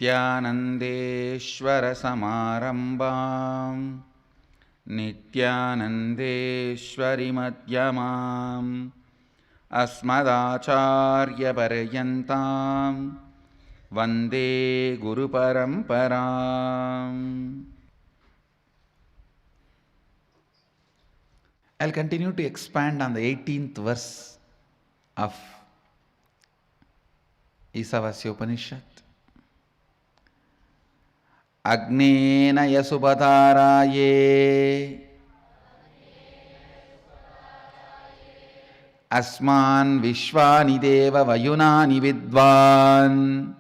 नित्यानन्देश्वरसमारम्भां नित्यानन्देश्वरिमध्यमाम् अस्मदाचार्यपर्यन्तां वन्दे गुरुपरम्पराम्. I'll continue to expand on the 18th verse of Isavasya Upanishad. Agnena yasupataraye asman vishwani deva vayunani vidvan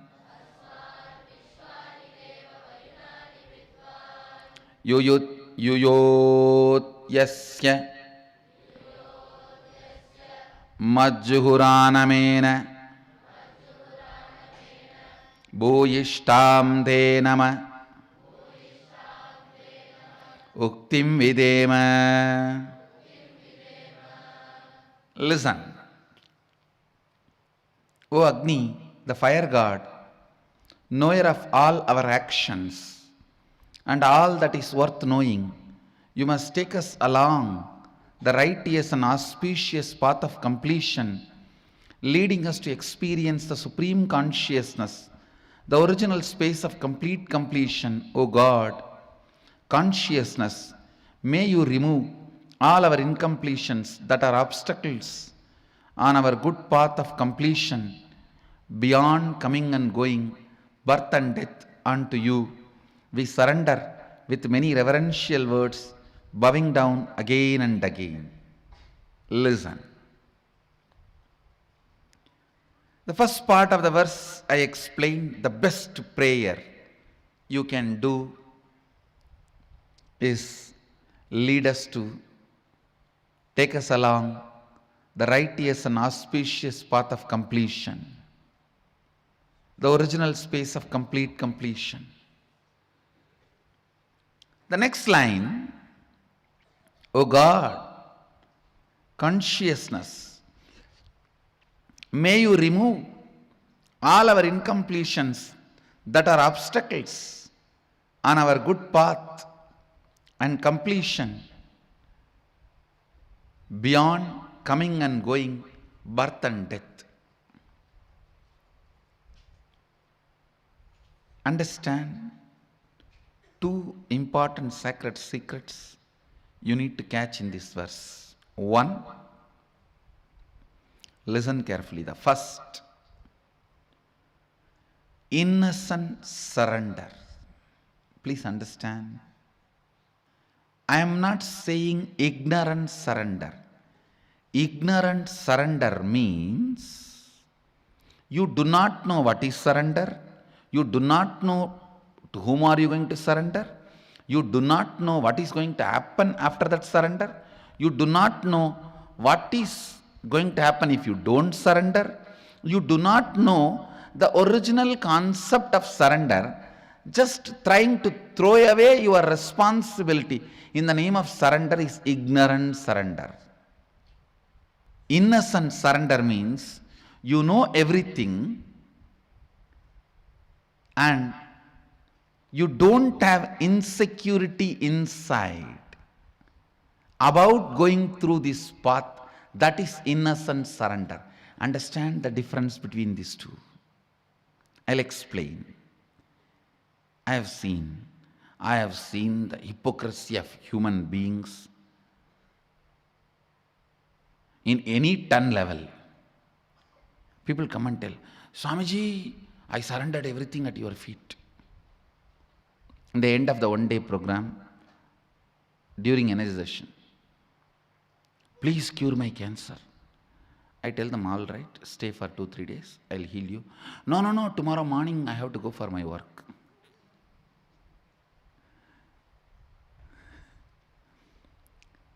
yuyot yasya majjuhuranamena bhuyishtam te nama uktim videma. Listen. O Agni, the fire god, knower of all our actions and all that is worth knowing, you must take us along the righteous and auspicious path of completion, leading us to experience the supreme consciousness, the original space of complete completion. O God, consciousness, may you remove all our incompletions that are obstacles on our good path of completion, beyond coming and going, birth and death unto you. We surrender with many reverential words, bowing down again and again. Listen. The first part of the verse I explained, the best prayer you can do is lead us to, take us along the righteous and auspicious path of completion, the original space of complete completion. The next line, O God, consciousness, may you remove all our incompletions that are obstacles on our good path and completion, beyond coming and going, birth and death. Understand two important sacred secrets you need to catch in this verse. One, listen carefully. The first, innocent surrender. Please understand. I am not saying ignorant surrender. Ignorant surrender means you do not know what is surrender. You do not know to whom are you going to surrender. You do not know what is going to happen after that surrender. You do not know what is going to happen if you don't surrender. You do not know the original concept of surrender. Just trying to throw away your responsibility in the name of surrender is ignorant surrender. Innocent surrender means you know everything and you don't have insecurity inside about going through this path. That is innocent surrender. Understand the difference between these two. I'll explain. I have seen the hypocrisy of human beings in any ton level. People come and tell, Swamiji, I surrendered everything at your feet. In the end of the one-day program, during energy session, please cure my cancer. I tell them, all right, stay for 2-3 days, I'll heal you. No, tomorrow morning I have to go for my work.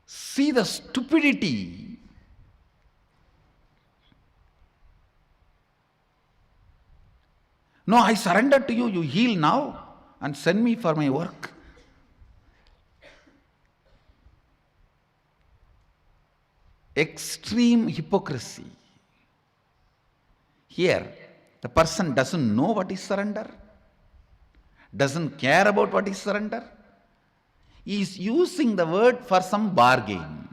See the stupidity. No, I surrender to you, you heal now and send me for my work. Extreme hypocrisy. Here, the person doesn't know what is surrender. doesn't care about what is surrender. He is using the word for some bargain.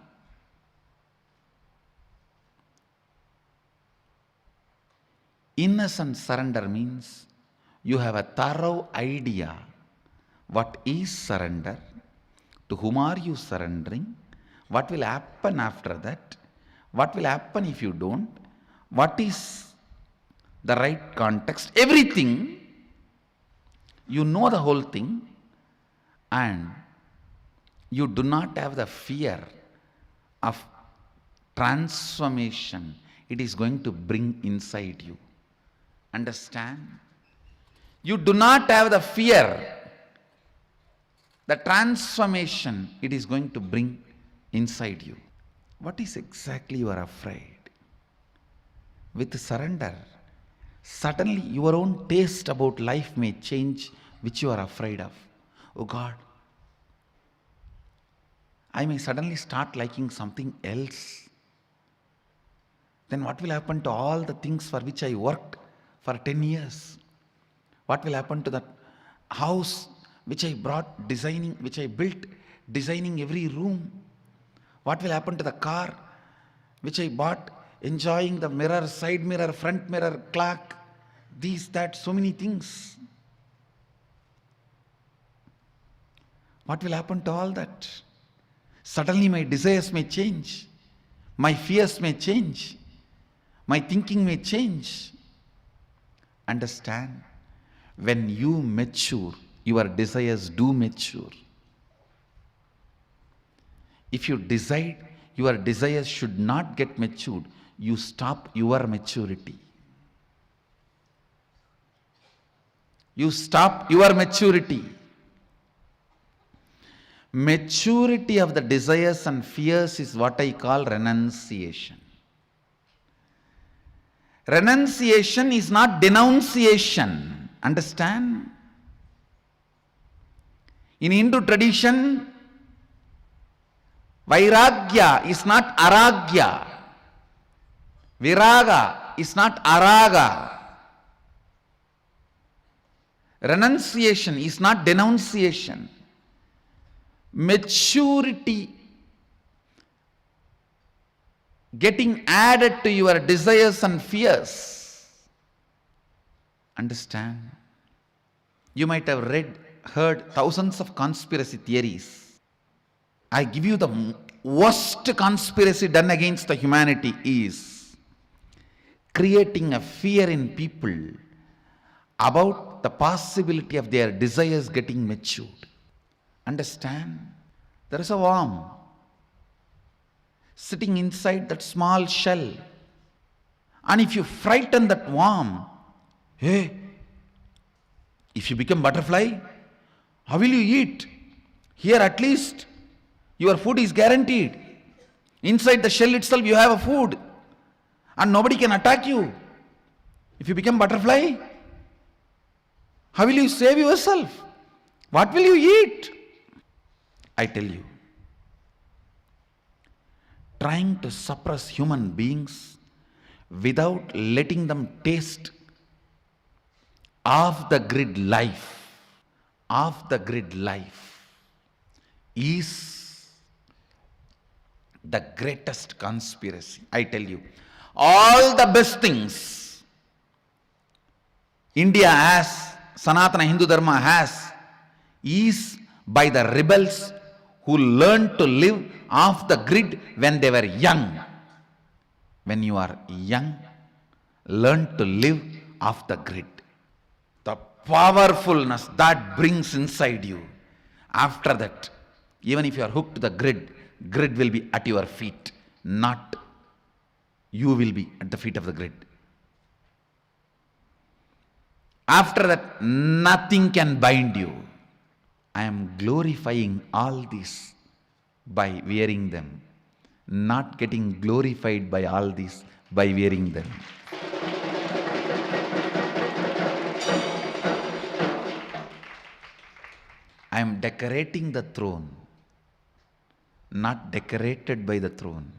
Innocent surrender means you have a thorough idea what is surrender, to whom are you surrendering, what will happen after that, what will happen if you don't, what is the right context, everything. You know the whole thing, and you do not have the fear of transformation it is going to bring inside you. Understand? You do not have the fear, the transformation it is going to bring inside you. What is exactly you are afraid? With surrender, suddenly your own taste about life may change, which you are afraid of. Oh God, I may suddenly start liking something else. Then what will happen to all the things for which I worked for 10 years? What will happen to that house which I brought designing, which I built designing every room? What will happen to the car which I bought enjoying the mirror, side mirror, front mirror, clock, these, that, so many things? What will happen to all that? Suddenly my desires may change, my fears may change, my thinking may change. Understand? When you mature, your desires do mature. If you decide your desires should not get matured, you stop your maturity. You stop your maturity. Maturity of the desires and fears is what I call renunciation. Renunciation is not denunciation. Understand? In Hindu tradition, Vairagya is not aragya. Viraga is not araga. Renunciation is not denunciation. Maturity getting added to your desires and fears. Understand? You might have heard thousands of conspiracy theories. I give you the worst conspiracy done against the humanity is creating a fear in people about the possibility of their desires getting matured. Understand? There is a worm sitting inside that small shell. And if you frighten that worm, hey, if you become butterfly, how will you eat? Here at least your food is guaranteed. Inside the shell itself you have a food and nobody can attack you. If you become butterfly, how will you save yourself? What will you eat? I tell you, trying to suppress human beings without letting them taste off the grid life is the greatest conspiracy. I tell you, all the best things India has, Sanatana Hindu Dharma has, is by the rebels who learned to live off the grid when they were young. When you are young, learn to live off the grid. The powerfulness that brings inside you. After that, even if you are hooked to the grid will be at your feet, not you will be at the feet of the grid. After that, nothing can bind you. I am glorifying all this by wearing them, not getting glorified by all this by wearing them. I am decorating the throne, not decorated by the throne.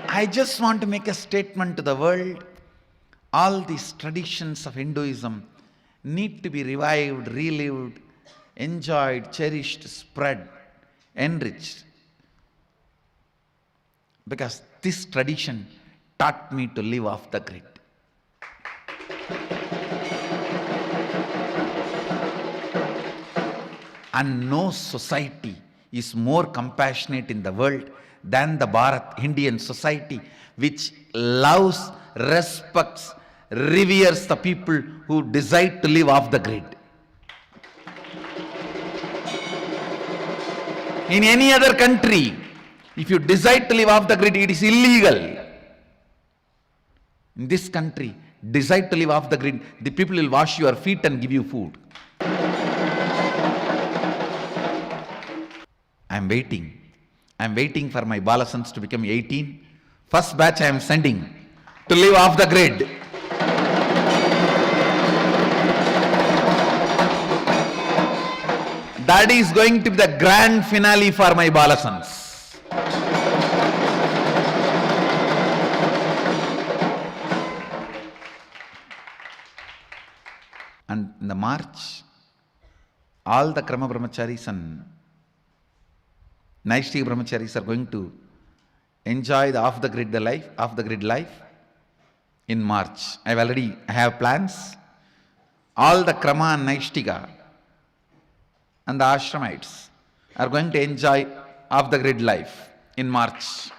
I just want to make a statement to the world. All these traditions of Hinduism need to be revived, relived, enjoyed, cherished, spread, enriched. Because this tradition taught me to live off the grid. And no society is more compassionate in the world than the Bharat Indian society, which loves, respects, reveres the people who decide to live off the grid. In any other country, if you decide to live off the grid, it is illegal. In this country, decide to live off the grid, the people will wash your feet and give you food. I am waiting for my Balasans to become 18. First batch I am sending to live off the grid. That is going to be the grand finale for my Balasans. And in the March, all the Krama Brahmacharis and Naishtik Brahmacharis are going to enjoy the off the grid life in March. I have plans. All the Krama and Naishtika and the Ashramites are going to enjoy off the grid life in March.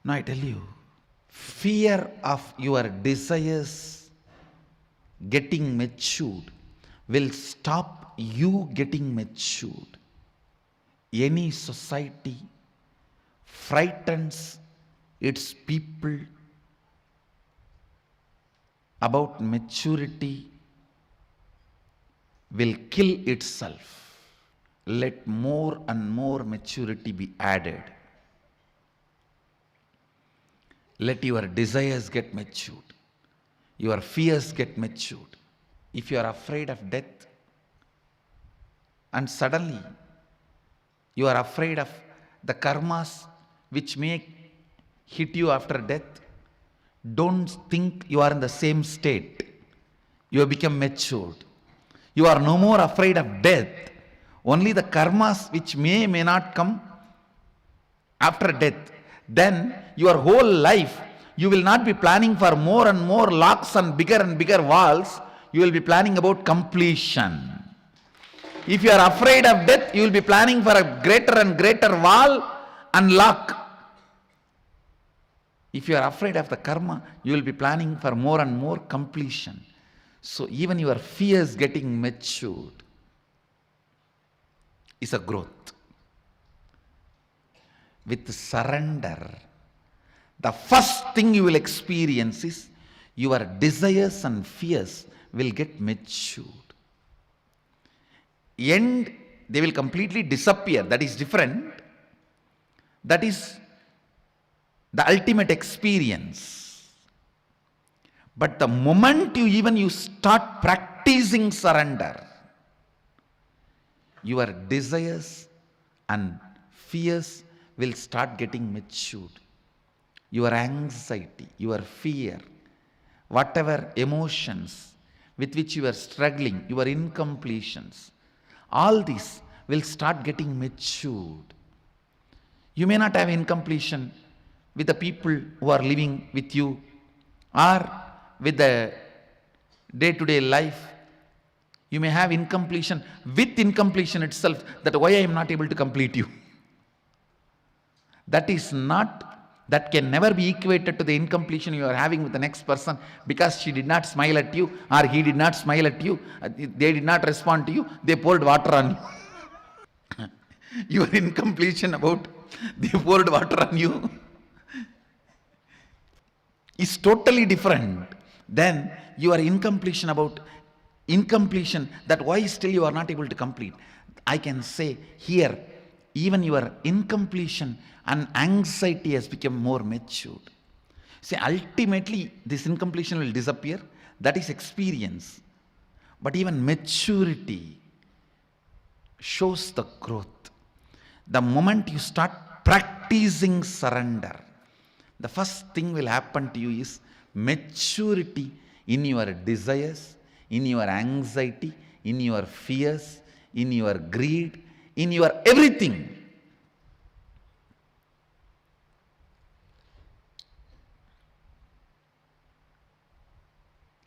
Now I tell you, fear of your desires getting matured will stop you getting matured. Any society frightens its people about maturity will kill itself. Let more and more maturity be added. Let your desires get matured. Your fears get matured. If you are afraid of death and suddenly you are afraid of the karmas which may hit you after death, don't think you are in the same state. You have become matured. You are no more afraid of death. Only the karmas which may not come after death. Then your whole life you will not be planning for more and more locks and bigger walls. You will be planning about completion. If you are afraid of death, you will be planning for a greater and greater wall and lock. If you are afraid of the karma, you will be planning for more and more completion. So even your fears getting matured is a growth. With surrender, the first thing you will experience is your desires and fears will get matured. And they will completely disappear. That is different. That is the ultimate experience. But the moment you start practicing surrender, your desires and fears will start getting matured. Your anxiety, your fear, whatever emotions with which you are struggling, your incompletions, all these will start getting matured. You may not have incompletion with the people who are living with you or with the day-to-day life. You may have incompletion with incompletion itself, that why I am not able to complete you. That can never be equated to the incompletion you are having with the next person because she did not smile at you or he did not smile at you, they did not respond to you, they poured water on you. Your incompletion about they poured water on you is totally different than your incompletion about incompletion, that why still you are not able to complete. I can say here, even your incompletion and anxiety has become more matured. See, ultimately this incompletion will disappear. That is experience. But even maturity shows the growth. The moment you start practicing surrender, the first thing will happen to you is maturity in your desires, in your anxiety, in your fears, in your greed, in your everything.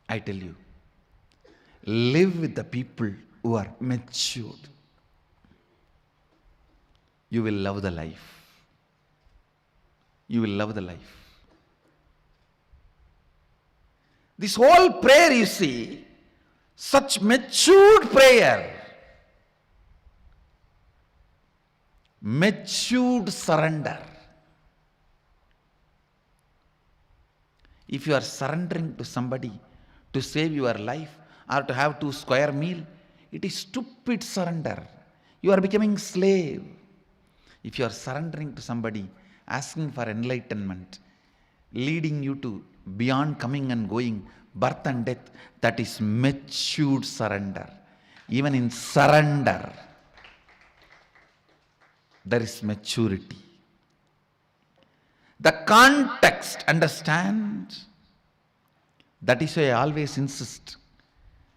I tell you, live with the people who are matured. You will love the life. You will love the life. This whole prayer, you see, such matured prayer, matured surrender. If you are surrendering to somebody to save your life or to have 2 square meal, it is stupid surrender. You are becoming slave. If you are surrendering to somebody, asking for enlightenment, leading you to beyond coming and going, birth and death, that is matured surrender. Even in surrender, there is maturity. The context, understand? That is why I always insist.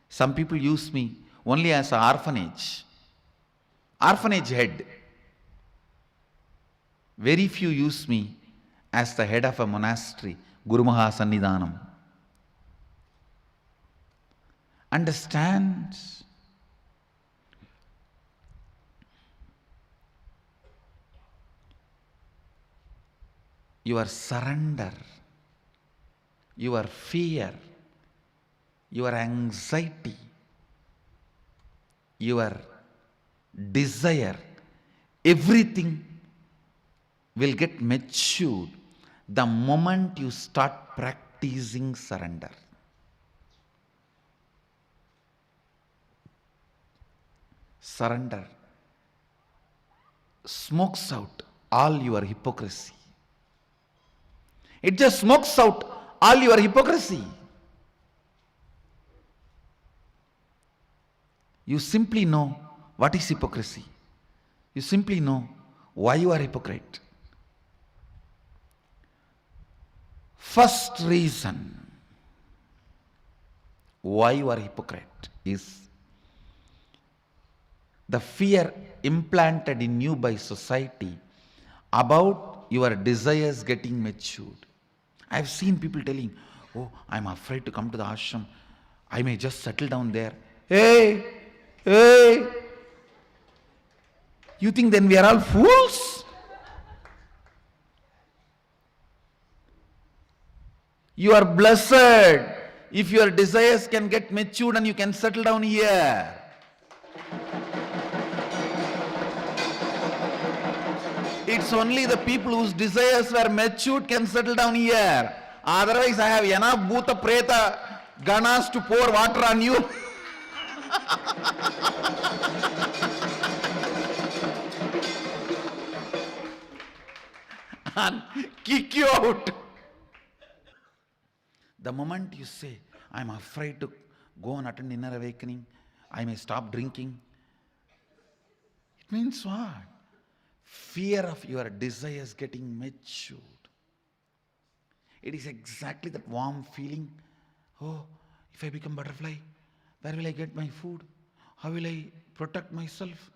Some people use me only as an orphanage head. Very few use me as the head of a monastery, Guru Maha Sannidhanam. Understand? Your surrender, your fear, your anxiety, your desire, everything will get matured the moment you start practicing surrender. Surrender smokes out all your hypocrisy. It just smokes out all your hypocrisy. You simply know what is hypocrisy. You simply know why you are hypocrite. First reason why you are hypocrite is the fear implanted in you by society about your desires getting matured. I have seen people telling, oh, I'm afraid to come to the ashram. I may just settle down there. Hey, you think then we are all fools? You are blessed if your desires can get matured and you can settle down here. It's only the people whose desires were matured can settle down here. Otherwise, I have enough bhuta preta ganas to pour water on you. And kick you out. The moment you say, I'm afraid to go and attend inner awakening, I may stop drinking, it means what? Fear of your desires getting matured. It is exactly that warm feeling. Oh, if I become butterfly, where will I get my food? How will I protect myself?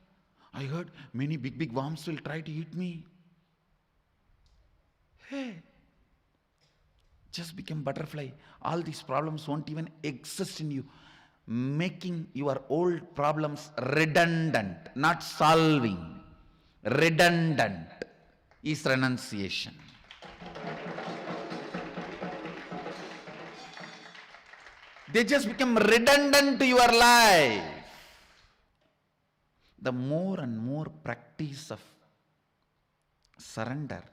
I heard many big worms will try to eat me. Hey, just become butterfly. All these problems won't even exist in you. Making your old problems redundant, not solving. Redundant is renunciation. They just become redundant to your life. The more and more practice of surrender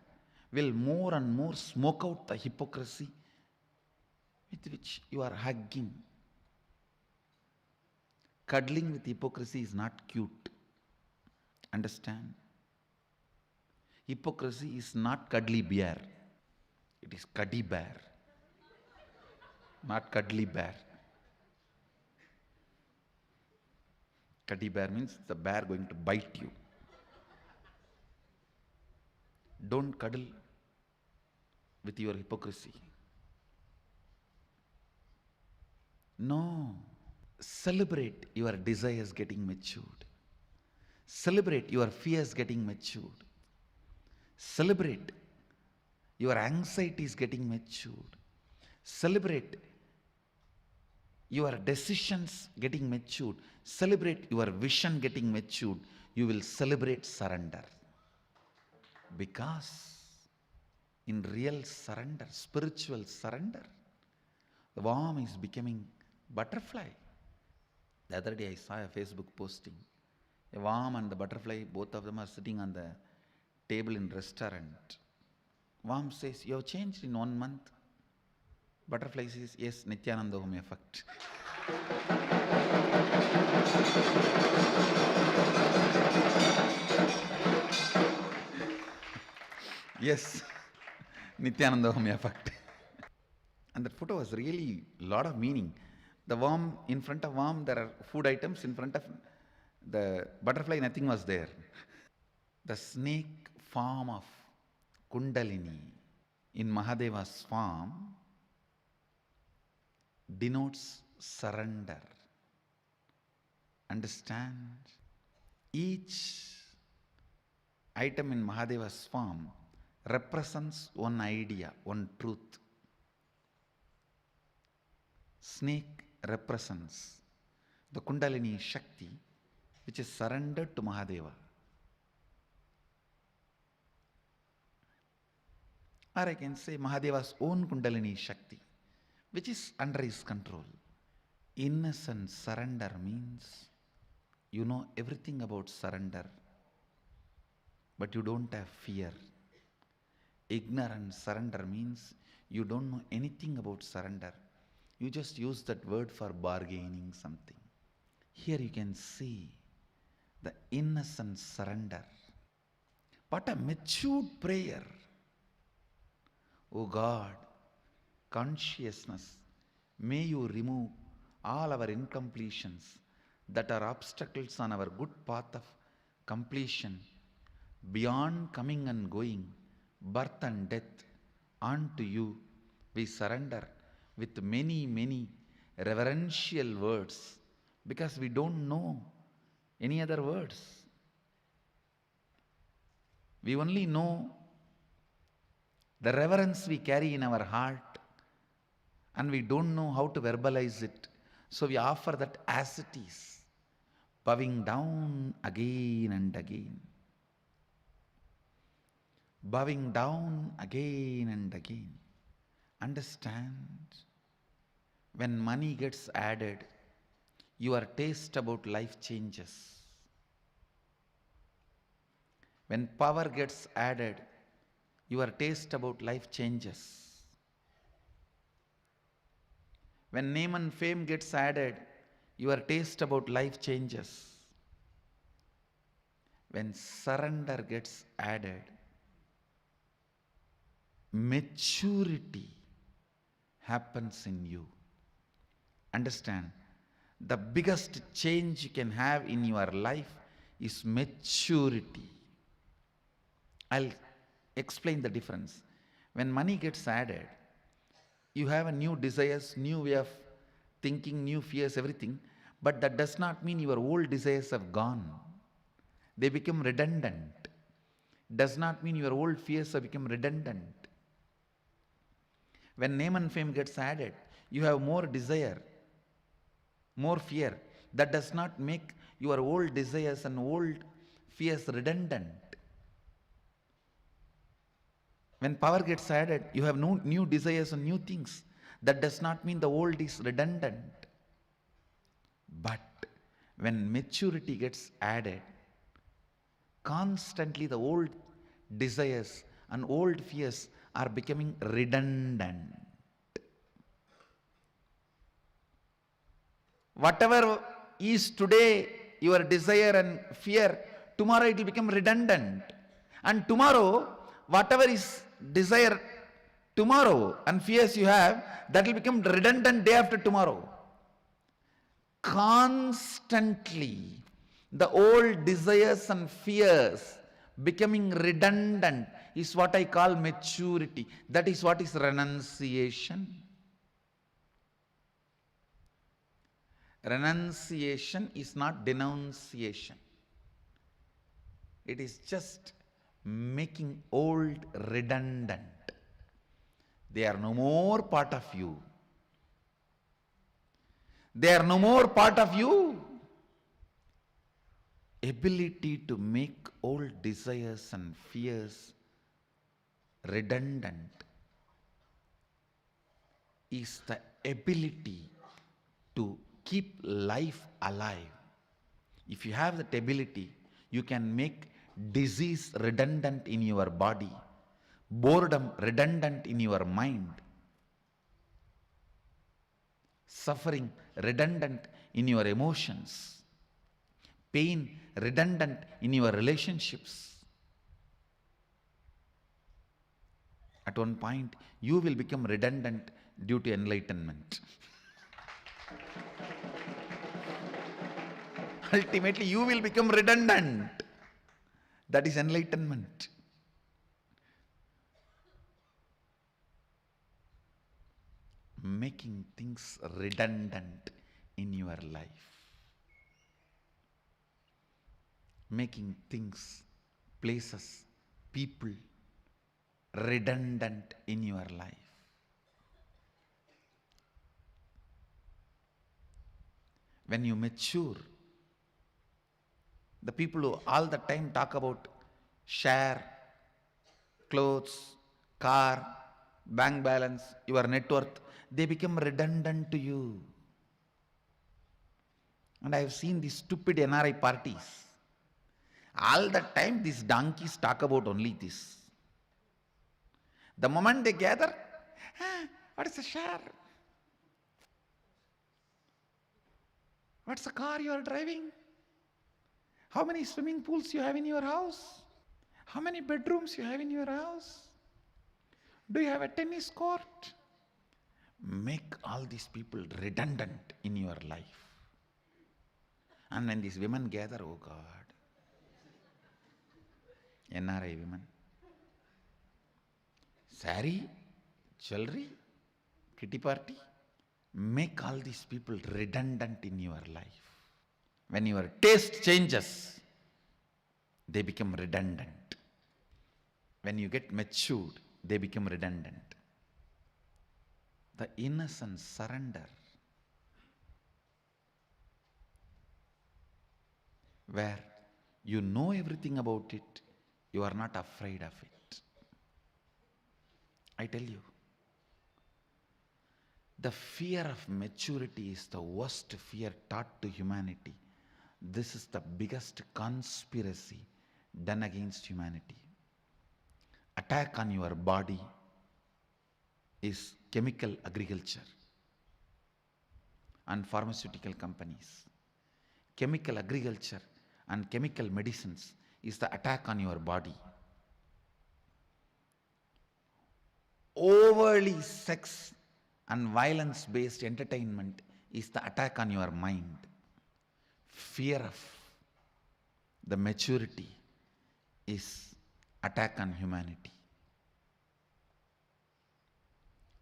will more and more smoke out the hypocrisy with which you are hugging. Cuddling with hypocrisy is not cute. Understand? Hypocrisy is not cuddly bear. It is cuddy bear, not cuddly bear. Cuddy bear means the bear going to bite you. Don't cuddle with your hypocrisy. No. Celebrate your desires getting matured. Celebrate your fears getting matured. Celebrate your anxieties getting matured. Celebrate your decisions getting matured. Celebrate your vision getting matured. You will celebrate surrender. Because in real surrender, spiritual surrender, the worm is becoming butterfly. The other day I saw a Facebook posting. A worm and the butterfly, both of them are sitting on the table in restaurant. Worm says, "You have changed in 1 month." Butterfly says, "Yes, Nityananda Home effect." Yes, Nityananda Home effect. And that photo was really a lot of meaning. The worm, in front of worm, there are food items. In front of the butterfly, nothing was there. The snake form of Kundalini in Mahadeva's form denotes surrender. Understand? Each item in Mahadeva's form represents one idea, one truth. Snake represents the Kundalini Shakti, which is surrendered to Mahadeva. Or I can say Mahadeva's own Kundalini Shakti, which is under his control. Innocent surrender means you know everything about surrender, but you don't have fear. Ignorant surrender means you don't know anything about surrender. You just use that word for bargaining something. Here you can see the innocent surrender. What a matured prayer. O God, consciousness, may you remove all our incompletions that are obstacles on our good path of completion, beyond coming and going, birth and death. Unto you we surrender with many, many reverential words, because we don't know any other words. We only know the reverence we carry in our heart, and we don't know how to verbalize it. So we offer that as it is, bowing down again and again. Bowing down again and again. Understand? When money gets added, your taste about life changes. When power gets added, your taste about life changes. When name and fame gets added, your taste about life changes. When surrender gets added, maturity happens in you. Understand? The biggest change you can have in your life is maturity. I'll explain the difference. When money gets added, you have a new desires, new way of thinking, new fears, everything. But that does not mean your old desires have gone. They become redundant. Does not mean your old fears have become redundant. When name and fame gets added, you have more desire, more fear. That does not make your old desires and old fears redundant. When power gets added, you have no new desires and new things. That does not mean the old is redundant. But when maturity gets added, constantly the old desires and old fears are becoming redundant. Whatever is today your desire and fear, tomorrow it will become redundant. And tomorrow, whatever is desire tomorrow and fears you have, that will become redundant day after tomorrow. Constantly, the old desires and fears becoming redundant is what I call maturity. That is what is renunciation. Renunciation is not denunciation. It is just making old redundant. They are no more part of you. They are no more part of you. Ability to make old desires and fears redundant is the ability to keep life alive. If you have that ability, you can make disease redundant in your body, boredom redundant in your mind, suffering redundant in your emotions, pain redundant in your relationships. At one point, you will become redundant due to enlightenment. Ultimately, you will become redundant. That is enlightenment. Making things redundant in your life. Making things, places, people redundant in your life. When you mature, the people who all the time talk about share, clothes, car, bank balance, your net worth, they become redundant to you. And I have seen these stupid NRI parties. All the time these donkeys talk about only this. The moment they gather, what is the share? What's the car you are driving? How many swimming pools you have in your house? How many bedrooms you have in your house? Do you have a tennis court? Make all these people redundant in your life. And when these women gather, oh God, NRI women, sari, jewelry, kitty party, make all these people redundant in your life. When your taste changes, they become redundant. When you get matured, they become redundant. The innocent surrender, where you know everything about it, you are not afraid of it. I tell you, the fear of maturity is the worst fear taught to humanity. This is the biggest conspiracy done against humanity. Attack on your body is chemical agriculture and pharmaceutical companies. Chemical agriculture and chemical medicines is the attack on your body. Overly sex and violence based entertainment is the attack on your mind. Fear of the maturity is attack on humanity.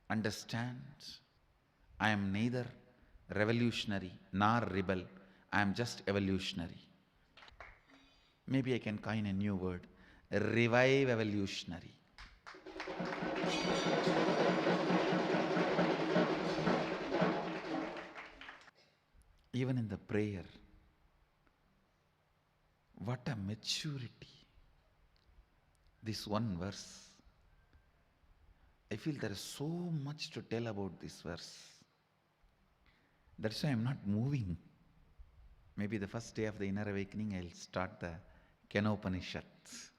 Understand, I am neither revolutionary nor rebel, I am just evolutionary. Maybe I can coin a new word, revive evolutionary. Even in the prayer, what a maturity. This one verse, I feel there is so much to tell about this verse. That's why I'm not moving. Maybe the first day of the inner awakening, I'll start the Kenopanishads.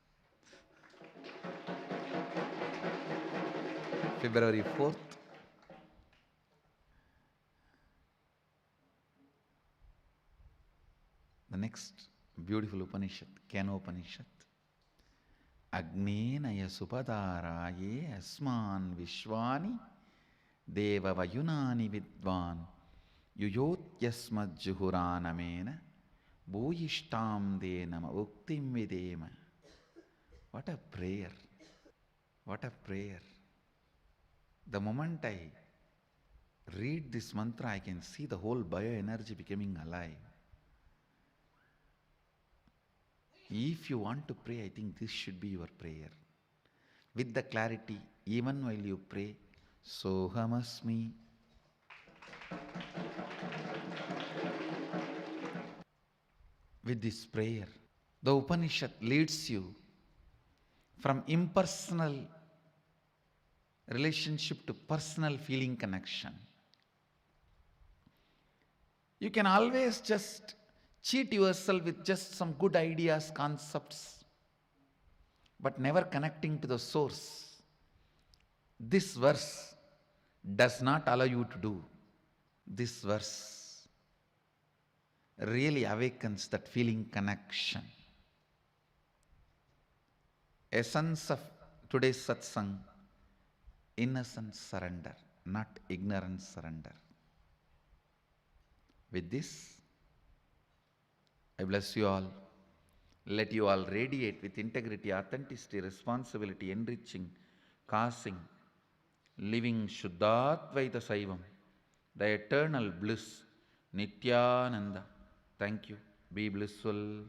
February 4th. The next beautiful Upanishad, Kenopanishad. Agnenaya supadaraye asman vishwani deva vayunani vidvan yuyotyasmad juhuranamena bhuyishtam denama uktim videma. What a prayer. What a prayer. The moment I read this mantra, I can see the whole bioenergy becoming alive. If you want to pray, I think this should be your prayer. With the clarity, even while you pray, Sohamasmi. With this prayer, the Upanishad leads you from impersonal relationship to personal feeling connection. You can always just cheat yourself with just some good ideas, concepts, but never connecting to the source. This verse does not allow you to do. This verse really awakens that feeling connection. Essence of today's satsang, innocent surrender, not ignorant surrender. With this, I bless you all. Let you all radiate with integrity, authenticity, responsibility, enriching, causing, living Shuddhatvaita Saivam, the eternal bliss, Nityananda. Thank you. Be blissful.